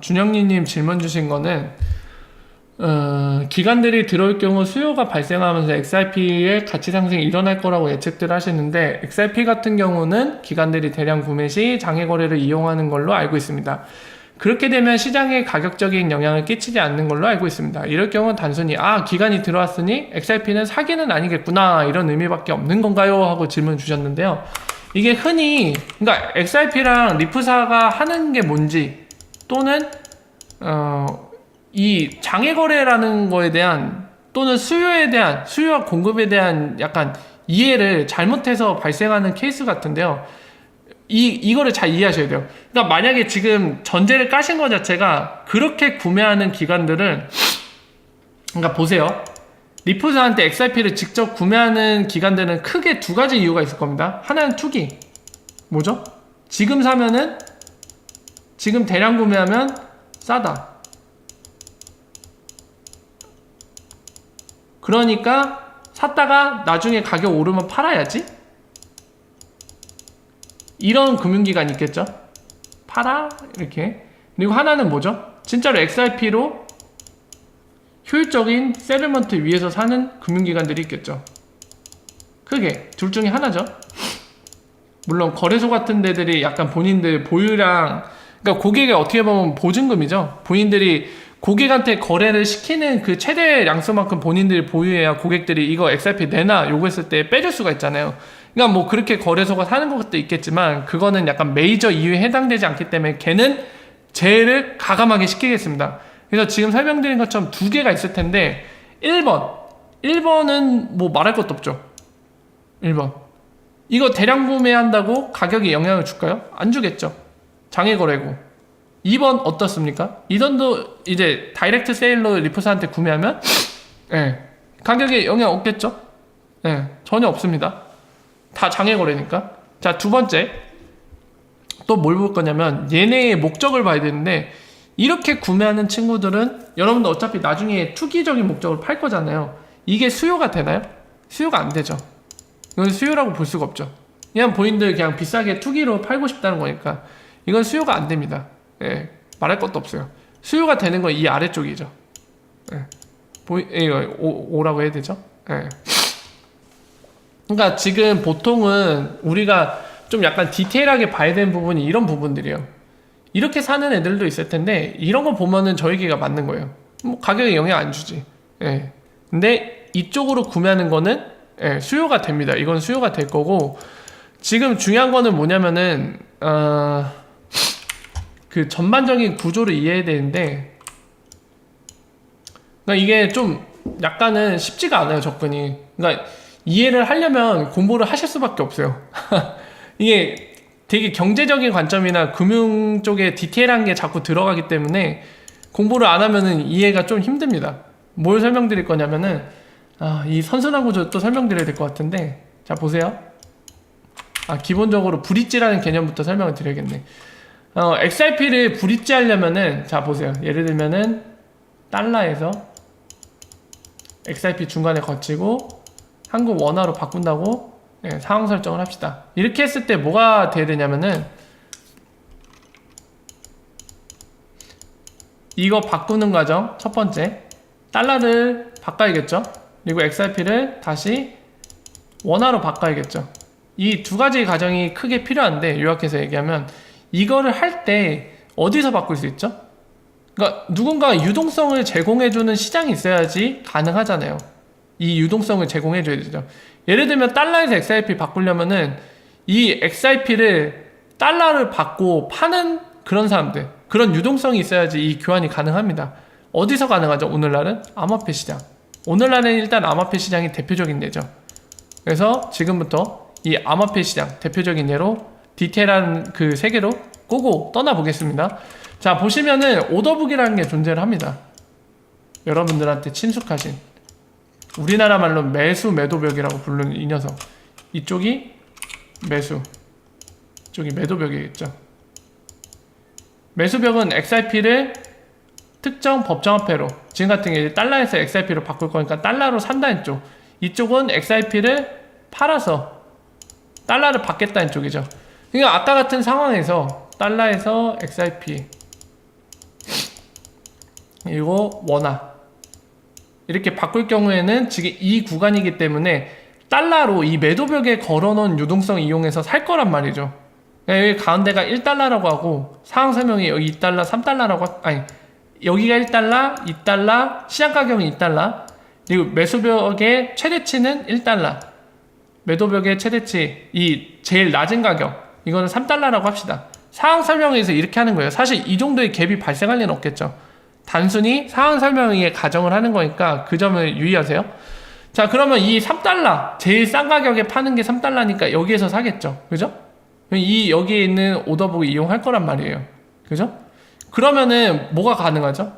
준영리님 질문 주신 거는 기관들이 들어올 경우 수요가 발생하면서 XRP의 가치 상승이 일어날 거라고 예측들 하시는데, XRP 같은 경우는 기관들이 대량 구매 시 장외 거래를 이용하는 걸로 알고 있습니다. 그렇게 되면 시장에 가격적인 영향을 끼치지 않는 걸로 알고 있습니다. 이럴 경우는 단순히 기관이 들어왔으니 XRP는 사기는 아니겠구나, 이런 의미밖에 없는 건가요? 하고 질문 주셨는데요. 이게 흔히 그러니까 XRP랑 리프사가 하는 게 뭔지, 또는 이 장외 거래라는 거에 대한, 또는 수요에 대한, 수요와 공급에 대한 약간 이해를 잘못해서 발생하는 케이스 같은데요. 이거를 잘 이해하셔야 돼요. 그러니까 만약에 지금 전제를 까신 것 자체가 그렇게 구매하는 기관들은, 그러니까 보세요. 리프사한테 XRP를 직접 구매하는 기관들은 크게 두 가지 이유가 있을 겁니다. 하나는 투기. 뭐죠? 지금 사면은, 지금 대량 구매하면 싸다. 그러니까 샀다가 나중에 가격 오르면 팔아야지? 이런 금융기관이 있겠죠? 팔아? 이렇게. 그리고 하나는 뭐죠? 진짜로 XRP로 효율적인 세틀먼트 위해서 사는 금융기관들이 있겠죠. 크게 둘 중에 하나죠. 물론 거래소 같은 데들이 약간 본인들 보유량, 그러니까 고객의 어떻게 보면 보증금이죠. 본인들이 고객한테 거래를 시키는 그 최대 양수만큼 본인들이 보유해야 고객들이 이거 XRP 내놔 요구했을 때 빼줄 수가 있잖아요. 그러니까 뭐 그렇게 거래소가 사는 것도 있겠지만, 그거는 약간 메이저 이유에 해당되지 않기 때문에 걔는 제외를 가감하게 시키겠습니다. 그래서 지금 설명드린 것처럼 두 개가 있을 텐데, 1번은 뭐 말할 것도 없죠. 1번 이거 대량 구매한다고 가격에 영향을 줄까요? 안 주겠죠. 장외 거래고. 2번 어떻습니까? 이번도 이제 다이렉트 세일로 리프사한테 구매하면 가격에 영향 없겠죠? 전혀 없습니다. 다 장외 거래니까. 자, 두 번째 또 뭘 볼 거냐면, 얘네의 목적을 봐야 되는데, 이렇게 구매하는 친구들은 여러분들 어차피 나중에 투기적인 목적으로 팔 거잖아요. 이게 수요가 되나요? 수요가 안 되죠. 이건 수요라고 볼 수가 없죠. 그냥 본인들 그냥 비싸게 투기로 팔고 싶다는 거니까 이건 수요가 안 됩니다. 말할 것도 없어요. 수요가 되는 건 이 아래쪽이죠. 이거 O라고 해야 되죠? 그러니까 지금 보통은 우리가 좀 약간 디테일하게 봐야 되는 부분이 이런 부분들이에요. 이렇게 사는 애들도 있을 텐데, 이런 거 보면은 저 얘기가 맞는 거예요. 뭐 가격에 영향 안 주지. 근데 이쪽으로 구매하는 거는 수요가 됩니다. 이건 수요가 될 거고, 지금 중요한 거는 뭐냐면은 그 전반적인 구조를 이해해야 되는데, 그러니까 이게 좀 약간은 쉽지가 않아요, 접근이. 그러니까 이해를 하려면 공부를 하실 수밖에 없어요. 이게 되게 경제적인 관점이나 금융 쪽에 디테일한 게 자꾸 들어가기 때문에 공부를 안 하면은 이해가 좀 힘듭니다. 뭘 설명드릴 거냐면은, 이 선순환 구조 또 설명드려야 될 것 같은데, 자 보세요. 기본적으로 브릿지라는 개념부터 설명을 드려야겠네. XRP를 브릿지 하려면은, 자 보세요. 예를 들면은 달러에서 XRP 중간에 거치고 한국 원화로 바꾼다고 상황 설정을 합시다. 이렇게 했을 때 뭐가 돼야 되냐면은, 이거 바꾸는 과정 첫 번째, 달러를 바꿔야겠죠. 그리고 XRP를 다시 원화로 바꿔야겠죠. 이 두 가지 과정이 크게 필요한데, 요약해서 얘기하면 이거를 할 때 어디서 바꿀 수 있죠? 그러니까 누군가 유동성을 제공해주는 시장이 있어야지 가능하잖아요. 이 유동성을 제공해줘야 되죠. 예를 들면 달러에서 XRP 바꾸려면은 이 XRP를 달러를 받고 파는 그런 사람들, 그런 유동성이 있어야지 이 교환이 가능합니다. 어디서 가능하죠? 오늘날은 암호화폐 시장. 오늘날은 일단 암호화폐 시장이 대표적인 예죠. 그래서 지금부터 이 암호화폐 시장 대표적인 예로 디테일한 그 세계로 꼬고 떠나보겠습니다. 자, 보시면은 오더북이라는 게 존재를 합니다. 여러분들한테 친숙하신, 우리나라 말로 매수 매도벽이라고 부르는 이 녀석. 이쪽이 매수, 이쪽이 매도벽이겠죠. 매수벽은 XRP를 특정 법정화폐로, 지금 같은 경우에 달러에서 XRP로 바꿀 거니까 달러로 산다는 쪽. 이쪽은 XRP를 팔아서 달러를 받겠다는 쪽이죠. 그러니까 아까 같은 상황에서 달러에서 XRP 그리고 원화 이렇게 바꿀 경우에는 지금 이 구간이기 때문에 달러로 이 매도벽에 걸어놓은 유동성 이용해서 살 거란 말이죠. 그러니까 여기 가운데가 1달러라고 하고 상황 설명이 여기 2달러, 3달러라고 아니 여기가 1달러, 2달러, 시장 가격은 2달러 그리고 매수벽의 최대치는 1달러 매도벽의 최대치 이 제일 낮은 가격 이거는 3달러라고 합시다. 상황 설명에서 이렇게 하는 거예요. 사실 이 정도의 갭이 발생할 리는 없겠죠. 단순히 상황 설명에 가정을 하는 거니까 그 점을 유의하세요. 자 그러면 이 3달러 제일 싼 가격에 파는 게 3달러니까 여기에서 사겠죠. 그죠? 이 여기에 있는 오더북 이용할 거란 말이에요. 그죠? 그러면은 뭐가 가능하죠?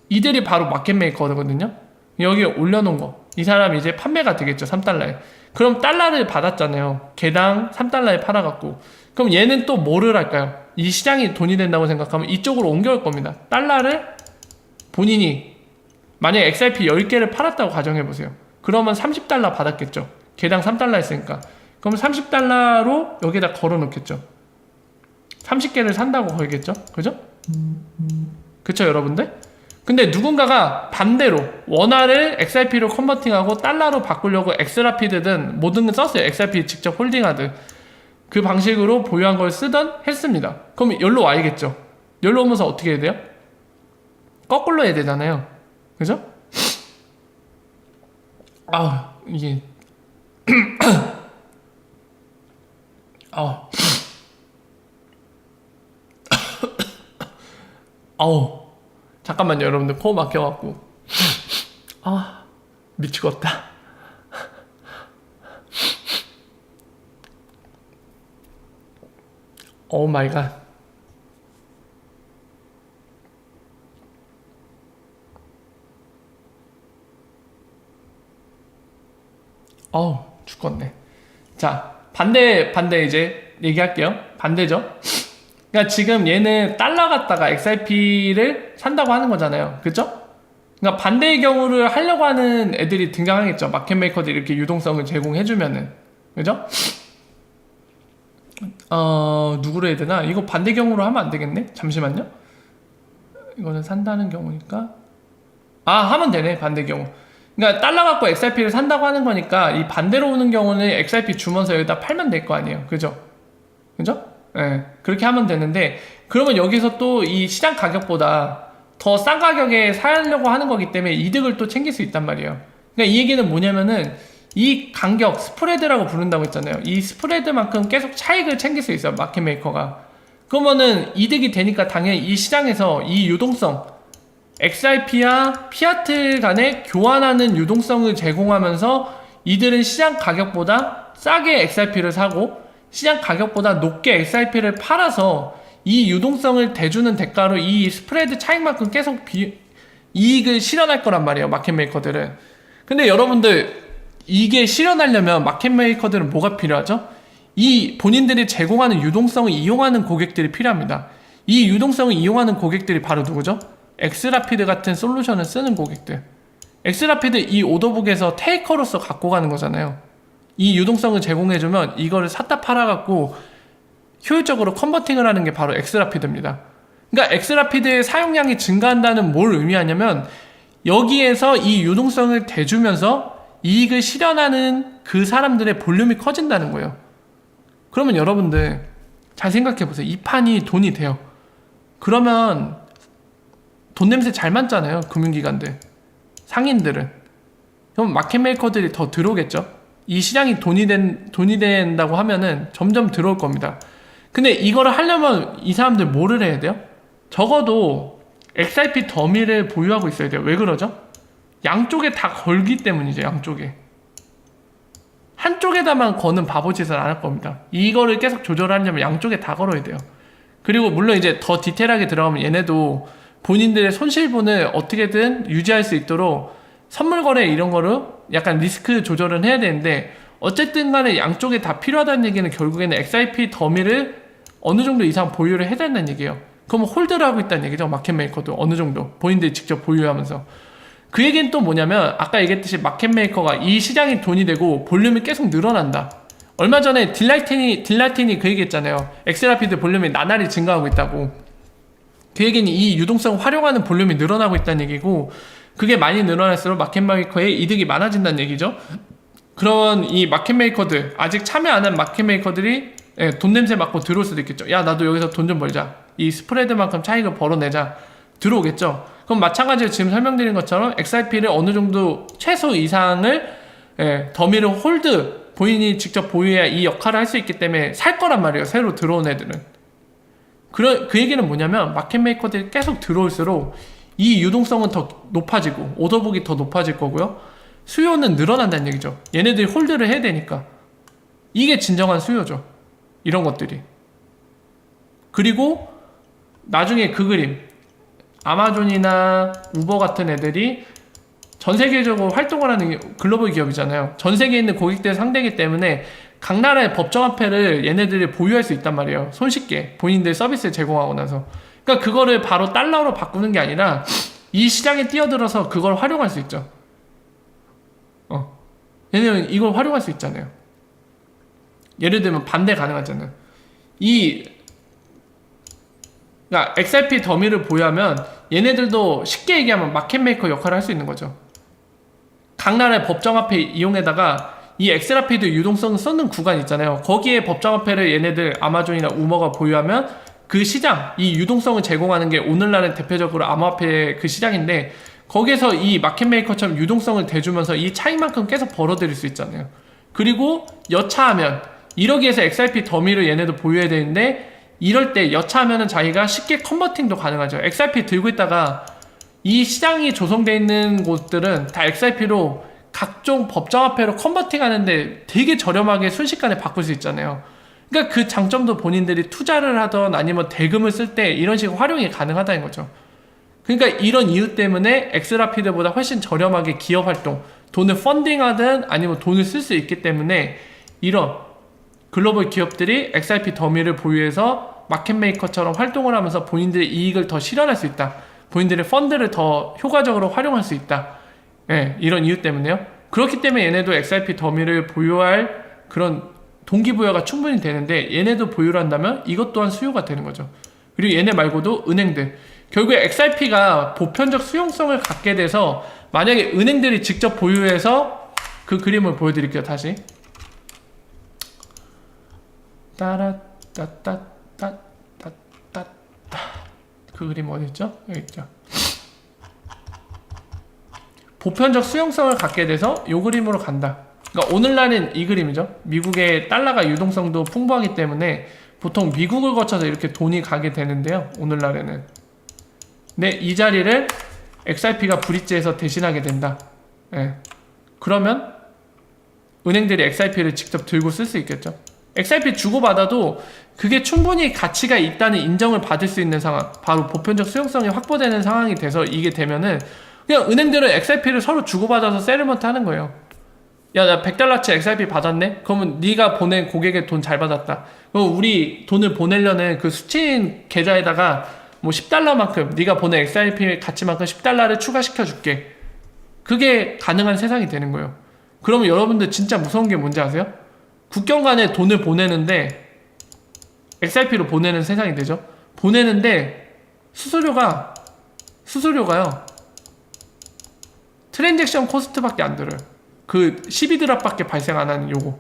이들이 바로 마켓메이커거든요. 여기에 올려놓은 거. 이 사람이 이제 판매가 되겠죠. 3달러에. 그럼 달러를 받았잖아요. 개당 3달러에 팔아갖고. 그럼 얘는 또 뭐를 할까요? 이 시장이 돈이 된다고 생각하면 이쪽으로 옮겨올 겁니다. 달러를 본인이 만약에 XRP 10개를 팔았다고 가정해보세요. 그러면 30달러 받았겠죠. 개당 3달러 했으니까. 그럼 30달러로 여기다 걸어 놓겠죠. 30개를 산다고 걸겠죠. 그죠? 그쵸 여러분들? 근데 누군가가 반대로 원화를 XRP로 컨버팅하고 달러로 바꾸려고 엑스라피드든 뭐든 썼어요. XRP 직접 홀딩하든 그 방식으로 보유한 걸 쓰든 했습니다. 그럼 여기로 와야겠죠. 여기로 오면서 어떻게 해야 돼요? 거꾸로 해야 되잖아요. 그죠? 아 이게 아우 잠깐만요 여러분들 코 막혀갖고 미치겠다. 오 마이 갓. 죽겠네. 자 반대 이제 얘기할게요. 반대죠. 그러니까 지금 얘는 달러 갖다가 XRP를 산다고 하는 거잖아요. 그쵸? 그러니까 반대의 경우를 하려고 하는 애들이 등장하겠죠. 마켓메이커들이 이렇게 유동성을 제공해주면은. 그죠? 누구로 해야 되나? 이거 반대 경우로 하면 안 되겠네? 잠시만요. 이거는 산다는 경우니까. 하면 되네. 반대 경우. 그러니까 달러 갖고 XRP를 산다고 하는 거니까 이 반대로 오는 경우는 XRP 주면서 여기다 팔면 될 거 아니에요. 그죠? 그죠? 네, 그렇게 하면 되는데 그러면 여기서 또 이 시장 가격보다 더 싼 가격에 사려고 하는 거기 때문에 이득을 또 챙길 수 있단 말이에요. 그러니까 이 얘기는 뭐냐면은 이 간격 스프레드라고 부른다고 했잖아요. 이 스프레드만큼 계속 차익을 챙길 수 있어요. 마켓메이커가. 그러면은 이득이 되니까 당연히 이 시장에서 이 유동성 XRP와 피아트 간에 교환하는 유동성을 제공하면서 이들은 시장 가격보다 싸게 XRP를 사고 시장 가격보다 높게 XRP를 팔아서 이 유동성을 대주는 대가로 이 스프레드 차익만큼 계속 이익을 실현할 거란 말이에요. 마켓메이커들은. 근데 여러분들 이게 실현하려면 마켓메이커들은 뭐가 필요하죠? 이 본인들이 제공하는 유동성을 이용하는 고객들이 필요합니다. 이 유동성을 이용하는 고객들이 바로 누구죠? 엑스라피드 같은 솔루션을 쓰는 고객들. 엑스라피드 이 오더북에서 테이커로서 갖고 가는 거잖아요. 이 유동성을 제공해주면 이거를 샀다 팔아갖고 효율적으로 컨버팅을 하는 게 바로 엑스라피드입니다. 그러니까 엑스라피드의 사용량이 증가한다는 뭘 의미하냐면 여기에서 이 유동성을 대주면서 이익을 실현하는 그 사람들의 볼륨이 커진다는 거예요. 그러면 여러분들 잘 생각해보세요. 이 판이 돈이 돼요. 그러면 돈 냄새 잘 맡잖아요. 금융기관들. 상인들은. 그럼 마켓메이커들이 더 들어오겠죠. 이 시장이 돈이 된다고 하면은 점점 들어올 겁니다. 근데 이거를 하려면 이 사람들 뭐를 해야 돼요? 적어도 XRP 더미를 보유하고 있어야 돼요. 왜 그러죠? 양쪽에 다 걸기 때문이죠. 양쪽에. 한쪽에다만 거는 바보짓을 안 할 겁니다. 이거를 계속 조절하려면 양쪽에 다 걸어야 돼요. 그리고 물론 이제 더 디테일하게 들어가면 얘네도 본인들의 손실분을 어떻게든 유지할 수 있도록 선물 거래 이런 거로 약간 리스크 조절은 해야 되는데 어쨌든 간에 양쪽에 다 필요하다는 얘기는 결국에는 XRP 더미를 어느 정도 이상 보유를 해야 된다는 얘기예요. 그럼 홀드를 하고 있다는 얘기죠. 마켓메이커도 어느 정도 본인들이 직접 보유하면서. 그 얘기는 또 뭐냐면 아까 얘기했듯이 마켓메이커가 이 시장이 돈이 되고 볼륨이 계속 늘어난다. 얼마 전에 딜라틴이 그 얘기했잖아요. 엑스라피드 볼륨이 나날이 증가하고 있다고. 그 얘기는 이 유동성을 활용하는 볼륨이 늘어나고 있다는 얘기고, 그게 많이 늘어날수록 마켓메이커의 이득이 많아진다는 얘기죠. 그런 이 마켓메이커들, 아직 참여 안 한 마켓메이커들이 돈 냄새 맡고 들어올 수도 있겠죠. 야, 나도 여기서 돈 좀 벌자. 이 스프레드만큼 차익을 벌어내자. 들어오겠죠. 그럼 마찬가지로 지금 설명드린 것처럼 XRP를 어느 정도 최소 이상을 더미를 홀드, 본인이 직접 보유해야 이 역할을 할 수 있기 때문에 살 거란 말이에요. 새로 들어온 애들은. 그 얘기는 뭐냐면 마켓메이커들이 계속 들어올수록 이 유동성은 더 높아지고 오더북이 더 높아질 거고요. 수요는 늘어난다는 얘기죠. 얘네들이 홀드를 해야 되니까. 이게 진정한 수요죠. 이런 것들이. 그리고 나중에 그 그림, 아마존이나 우버 같은 애들이 전 세계적으로 활동을 하는 글로벌 기업이잖아요. 전 세계에 있는 고객들 상대이기 때문에 각 나라의 법정화폐를 얘네들이 보유할 수 있단 말이에요. 손쉽게 본인들 서비스를 제공하고 나서. 그러니까 그거를 바로 달러로 바꾸는 게 아니라 이 시장에 뛰어들어서 그걸 활용할 수 있죠. 얘네는 이걸 활용할 수 있잖아요. 예를 들면 반대 가능하잖아요. 그러니까 XRP 더미를 보유하면 얘네들도 쉽게 얘기하면 마켓메이커 역할을 할 수 있는 거죠. 각 나라의 법정화폐 이용에다가 이 엑스라피드 유동성 쓰는 구간 있잖아요. 거기에 법정화폐를 얘네들 아마존이나 우머가 보유하면 그 시장, 이 유동성을 제공하는 게 오늘날은 대표적으로 암호화폐의 그 시장인데, 거기에서 이 마켓메이커처럼 유동성을 대주면서 이 차이만큼 계속 벌어들일 수 있잖아요. 그리고 여차하면 이러기에서 XRP 더미를 얘네도 보유해야 되는데, 이럴 때 여차하면은 자기가 쉽게 컨버팅도 가능하죠. XRP 들고 있다가 이 시장이 조성되어 있는 곳들은 다 XRP로 각종 법정화폐로 컨버팅 하는데 되게 저렴하게 순식간에 바꿀 수 있잖아요. 그러니까 그 장점도 본인들이 투자를 하던 아니면 대금을 쓸 때 이런 식으로 활용이 가능하다는 거죠. 그러니까 이런 이유 때문에 엑스라피드보다 훨씬 저렴하게 기업 활동, 돈을 펀딩하든 아니면 돈을 쓸 수 있기 때문에 이런 글로벌 기업들이 XRP 더미를 보유해서 마켓메이커처럼 활동을 하면서 본인들의 이익을 더 실현할 수 있다. 본인들의 펀드를 더 효과적으로 활용할 수 있다. 이런 이유 때문에요. 그렇기 때문에 얘네도 XRP 더미를 보유할 그런 동기부여가 충분히 되는데, 얘네도 보유를 한다면 이것 또한 수요가 되는 거죠. 그리고 얘네 말고도 은행들, 결국에 XRP가 보편적 수용성을 갖게 돼서 만약에 은행들이 직접 보유해서 그 그림을 보여드릴게요. 다시 그 그림 어디 있죠? 여기 있죠. 보편적 수용성을 갖게 돼서 이 그림으로 간다. 그러니까 오늘날은 이 그림이죠. 미국의 달러가 유동성도 풍부하기 때문에 보통 미국을 거쳐서 이렇게 돈이 가게 되는데요. 오늘날에는. 근데 이 자리를 XRP가 브릿지에서 대신하게 된다. 그러면 은행들이 XRP를 직접 들고 쓸 수 있겠죠. XRP 주고받아도 그게 충분히 가치가 있다는 인정을 받을 수 있는 상황, 바로 보편적 수용성이 확보되는 상황이 돼서 이게 되면은 그냥 은행들은 XRP를 서로 주고받아서 세틀먼트 하는 거예요. 야, 나 $100치 XRP 받았네? 그러면 네가 보낸 고객의 돈 잘 받았다. 그럼 우리 돈을 보내려는 그 수취인 계좌에다가 뭐 $10만큼 네가 보낸 XRP 가치만큼 $10를 추가시켜 줄게. 그게 가능한 세상이 되는 거예요. 그러면 여러분들 진짜 무서운 게 뭔지 아세요? 국경 간에 돈을 보내는데 XRP로 보내는 세상이 되죠. 보내는데 수수료가요 트랜잭션 코스트밖에 안 들어요. 그 12드랍밖에 발생 안 하는 요거.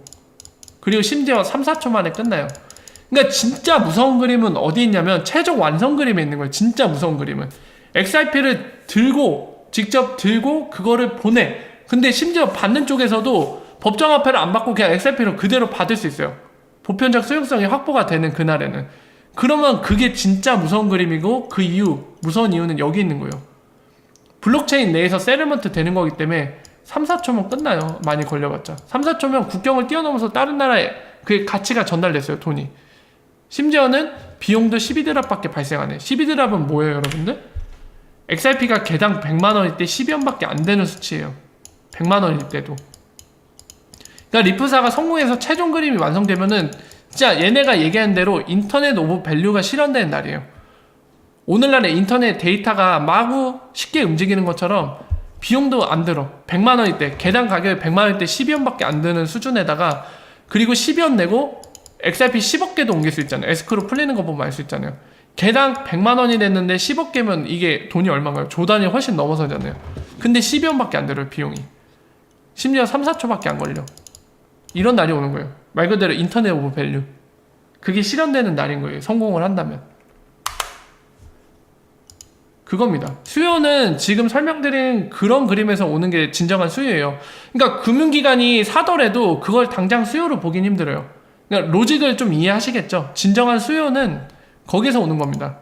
그리고 심지어 3-4초 만에 끝나요. 그러니까 진짜 무서운 그림은 어디 있냐면 최종 완성 그림에 있는 거예요. 진짜 무서운 그림은 XRP를 직접 들고 그거를 보내. 근데 심지어 받는 쪽에서도 법정화폐를 안 받고 그냥 XRP로 그대로 받을 수 있어요. 보편적 수용성이 확보가 되는 그날에는. 그러면 그게 진짜 무서운 그림이고, 그 무서운 이유는 여기 있는 거예요. 블록체인 내에서 세틀먼트 되는 거기 때문에 3-4초면 끝나요. 많이 걸려봤자 3-4초면 국경을 뛰어넘어서 다른 나라에 그 가치가 전달됐어요. 돈이. 심지어는 비용도 12드랍밖에 발생 안 해요. 12드랍은 뭐예요, 여러분들? XRP가 개당 100만원일 때 10원밖에 안 되는 수치예요. 100만원일 때도. 그러니까 리프사가 성공해서 최종 그림이 완성되면은 진짜 얘네가 얘기한 대로 인터넷 오브 밸류가 실현되는 날이에요. 오늘날의 인터넷 데이터가 마구 쉽게 움직이는 것처럼 비용도 안 들어. 100만 원일 때, 개당 가격이 100만 원일 때 12원밖에 안 드는 수준에다가, 그리고 12원 내고 XRP 10억 개도 옮길 수 있잖아요. 에스크로 풀리는 거 보면 알 수 있잖아요. 개당 100만 원이 됐는데 10억 개면 이게 돈이 얼마인가요? 조 단위 훨씬 넘어서잖아요. 근데 12원밖에 안 들어요, 비용이. 심지어 3, 4초밖에 안 걸려. 이런 날이 오는 거예요. 말 그대로 인터넷 오브 밸류. 그게 실현되는 날인 거예요. 성공을 한다면. 그겁니다. 수요는 지금 설명드린 그런 그림에서 오는 게 진정한 수요예요. 그러니까 금융기관이 사더라도 그걸 당장 수요로 보긴 힘들어요. 그러니까 로직을 좀 이해하시겠죠? 진정한 수요는 거기서 오는 겁니다.